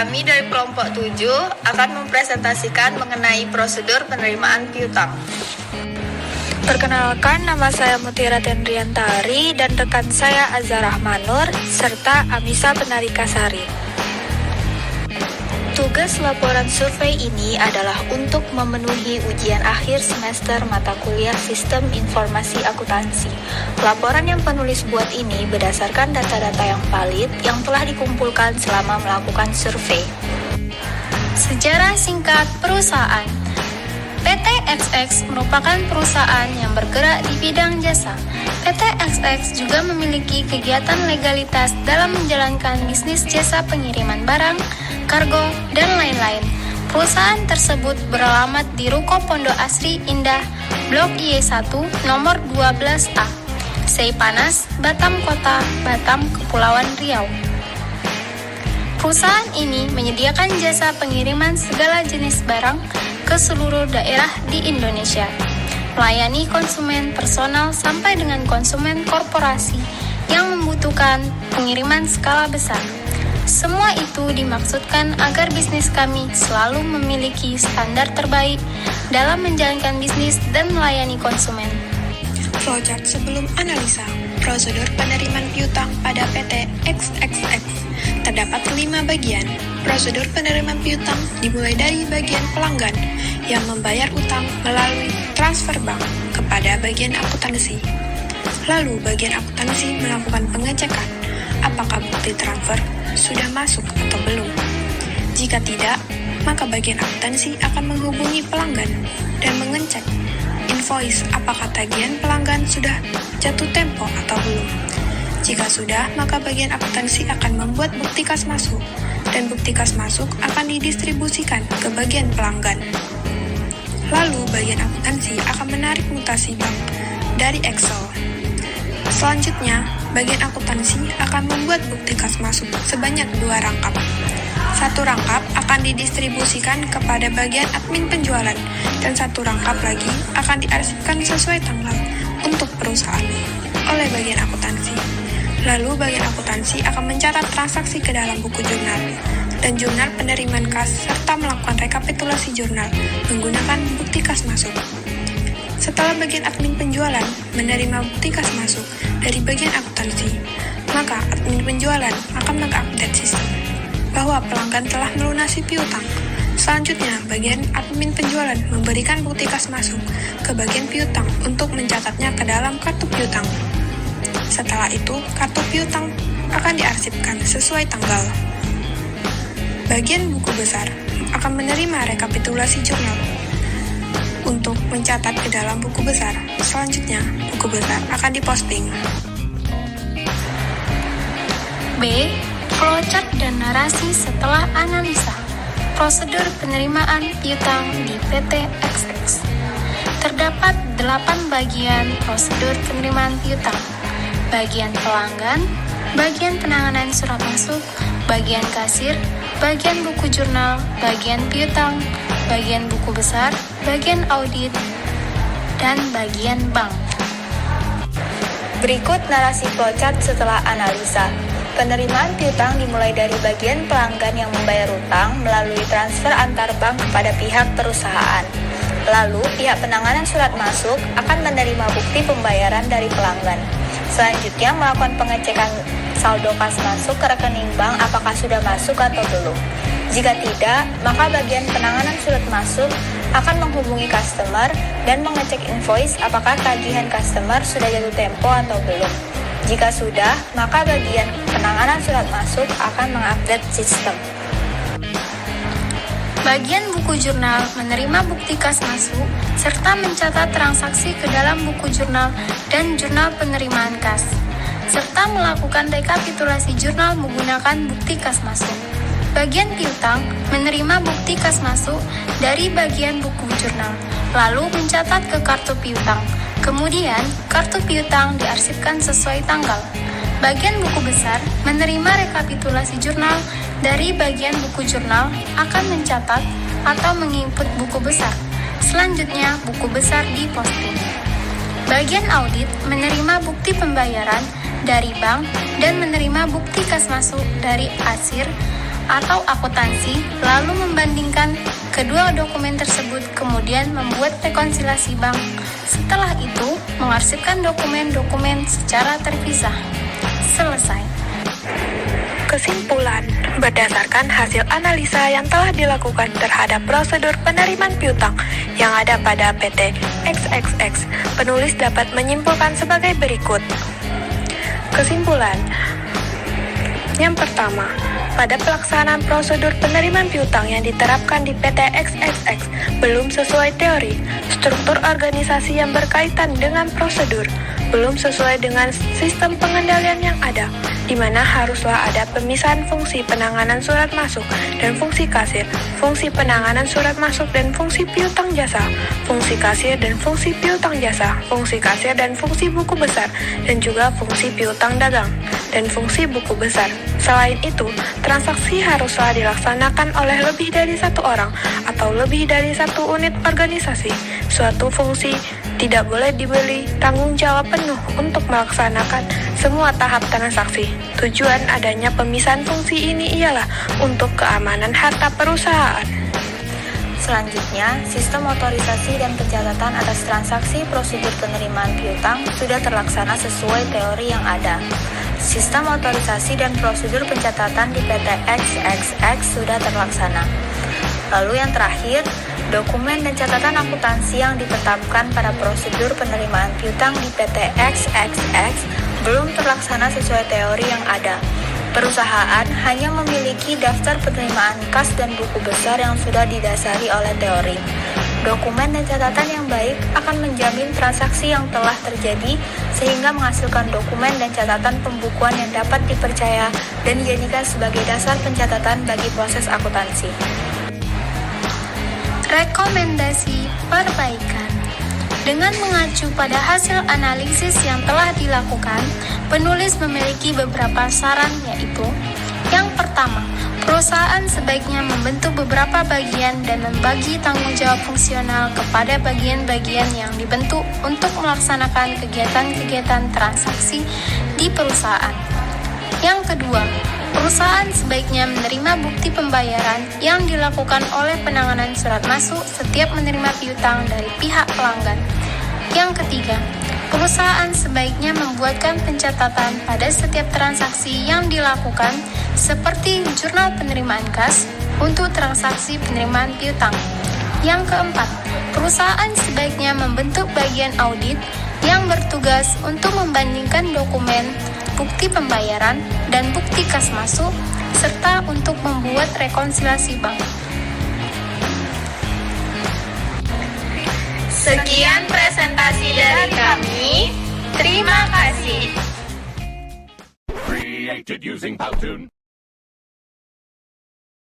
Kami dari kelompok 7 akan mempresentasikan mengenai prosedur penerimaan piutang. Perkenalkan, nama saya Mutiara Tendriantari dan rekan saya Azhar Rahmanur serta Amisa Penarikasari. Tugas laporan survei ini adalah untuk memenuhi ujian akhir semester mata kuliah Sistem Informasi Akuntansi. Laporan yang penulis buat ini berdasarkan data-data yang valid yang telah dikumpulkan selama melakukan survei. Sejarah singkat perusahaan. PT XX merupakan perusahaan yang bergerak di bidang jasa. PT XX juga memiliki kegiatan legalitas dalam menjalankan bisnis jasa pengiriman barang, kargo, dan lain-lain. Perusahaan tersebut beralamat di Ruko Pondok Asri Indah, Blok Y1, nomor 12A, Seipanas, Batam Kota, Batam, Kepulauan Riau. Perusahaan ini menyediakan jasa pengiriman segala jenis barang ke seluruh daerah di Indonesia, melayani konsumen personal sampai dengan konsumen korporasi yang membutuhkan pengiriman skala besar. Semua itu dimaksudkan agar bisnis kami selalu memiliki standar terbaik dalam menjalankan bisnis dan melayani konsumen. Flowchart sebelum analisa. Prosedur penerimaan piutang pada PT XXX. Terdapat 5 bagian. Prosedur penerimaan piutang dimulai dari bagian pelanggan yang membayar utang melalui transfer bank kepada bagian akuntansi. Lalu bagian akuntansi melakukan pengecekan apakah bukti transfer sudah masuk atau belum. Jika tidak, maka bagian akuntansi akan menghubungi pelanggan dan mengecek invoice apakah tagihan pelanggan sudah jatuh tempo atau belum. Jika sudah, maka bagian akuntansi akan membuat bukti kas masuk dan bukti kas masuk akan didistribusikan ke bagian pelanggan. Lalu bagian akuntansi akan menarik mutasi bank dari Excel. Selanjutnya, bagian akuntansi akan membuat bukti kas masuk sebanyak 2 rangkap. 1 rangkap akan didistribusikan kepada bagian admin penjualan dan 1 rangkap lagi akan diarsipkan sesuai tanggal untuk perusahaan oleh bagian akuntansi. Lalu bagian akuntansi akan mencatat transaksi ke dalam buku jurnal dan jurnal penerimaan kas serta melakukan rekapitulasi jurnal menggunakan bukti kas masuk. Setelah bagian admin penjualan menerima bukti kas masuk dari bagian akuntansi, maka admin penjualan akan mengupdate sistem bahwa pelanggan telah melunasi piutang. Selanjutnya, bagian admin penjualan memberikan bukti kas masuk ke bagian piutang untuk mencatatnya ke dalam kartu piutang. Setelah itu, kartu piutang akan diarsipkan sesuai tanggal. Bagian buku besar akan menerima rekapitulasi jurnal untuk mencatat ke dalam buku besar. Selanjutnya, buku besar akan diposting. B. Flowchart dan narasi setelah analisa. Prosedur penerimaan piutang di PT XX. Terdapat 8 bagian prosedur penerimaan piutang. Bagian pelanggan, bagian penanganan surat masuk, bagian kasir, bagian buku jurnal, bagian piutang, bagian buku besar, bagian audit, dan bagian bank. Berikut narasi flowchart setelah analisa. Penerimaan piutang dimulai dari bagian pelanggan yang membayar utang melalui transfer antar bank kepada pihak perusahaan. Lalu, pihak penanganan surat masuk akan menerima bukti pembayaran dari pelanggan. Selanjutnya, melakukan pengecekan saldo kas masuk ke rekening bank apakah sudah masuk atau belum. Jika tidak, maka bagian penanganan surat masuk akan menghubungi customer dan mengecek invoice apakah tagihan customer sudah jatuh tempo atau belum. Jika sudah, maka bagian penanganan surat masuk akan mengupdate sistem. Bagian buku jurnal menerima bukti kas masuk serta mencatat transaksi ke dalam buku jurnal dan jurnal penerimaan kas, serta melakukan rekapitulasi jurnal menggunakan bukti kas masuk. Bagian piutang menerima bukti kas masuk dari bagian buku jurnal, lalu mencatat ke kartu piutang. Kemudian, kartu piutang diarsipkan sesuai tanggal. Bagian buku besar menerima rekapitulasi jurnal dari bagian buku jurnal akan mencatat atau menginput buku besar. Selanjutnya, buku besar diposting. Bagian audit menerima bukti pembayaran dari bank dan menerima bukti kas masuk dari asir atau akuntansi, lalu membandingkan kedua dokumen tersebut, kemudian membuat rekonsiliasi bank. Setelah itu, mengarsipkan dokumen-dokumen secara terpisah. Selesai. Kesimpulan, berdasarkan hasil analisa yang telah dilakukan terhadap prosedur penerimaan piutang yang ada pada PT XXX, penulis dapat menyimpulkan sebagai berikut. Kesimpulan, yang pertama, pada pelaksanaan prosedur penerimaan piutang yang diterapkan di PT XXX belum sesuai teori, struktur organisasi yang berkaitan dengan prosedur, belum sesuai dengan sistem pengendalian yang ada, di mana haruslah ada pemisahan fungsi penanganan surat masuk dan fungsi kasir, fungsi penanganan surat masuk dan fungsi piutang jasa, fungsi kasir dan fungsi piutang jasa, fungsi kasir dan fungsi buku besar, dan juga fungsi piutang dagang dan fungsi buku besar. Selain itu, transaksi haruslah dilaksanakan oleh lebih dari satu orang atau lebih dari satu unit organisasi. Suatu fungsi tidak boleh dibeli tanggung jawab penuh untuk melaksanakan semua tahap transaksi. Tujuan adanya pemisahan fungsi ini ialah untuk keamanan harta perusahaan. Selanjutnya, sistem otorisasi dan pencatatan atas transaksi prosedur penerimaan piutang sudah terlaksana sesuai teori yang ada. Sistem otorisasi dan prosedur pencatatan di PT XXX sudah terlaksana. Lalu yang terakhir, dokumen dan catatan akuntansi yang ditetapkan pada prosedur penerimaan piutang di PT XXX belum terlaksana sesuai teori yang ada. Perusahaan hanya memiliki daftar penerimaan kas dan buku besar yang sudah didasari oleh teori. Dokumen dan catatan yang baik akan menjamin transaksi yang telah terjadi sehingga menghasilkan dokumen dan catatan pembukuan yang dapat dipercaya dan dijadikan sebagai dasar pencatatan bagi proses akuntansi. Rekomendasi perbaikan. Dengan mengacu pada hasil analisis yang telah dilakukan, penulis memiliki beberapa saran, yaitu: yang pertama, perusahaan sebaiknya membentuk beberapa bagian dan membagi tanggung jawab fungsional kepada bagian-bagian yang dibentuk untuk melaksanakan kegiatan-kegiatan transaksi di perusahaan. Yang kedua, perusahaan sebaiknya menerima bukti pembayaran yang dilakukan oleh penanganan surat masuk setiap menerima piutang dari pihak pelanggan. Yang ketiga, perusahaan sebaiknya membuatkan pencatatan pada setiap transaksi yang dilakukan seperti jurnal penerimaan kas untuk transaksi penerimaan piutang. Yang keempat, perusahaan sebaiknya membentuk bagian audit yang bertugas untuk membandingkan dokumen, bukti pembayaran, dan bukti kas masuk, serta untuk membuat rekonsiliasi bank. Sekian presentasi dari kami. Terima kasih. Created using Powtoon.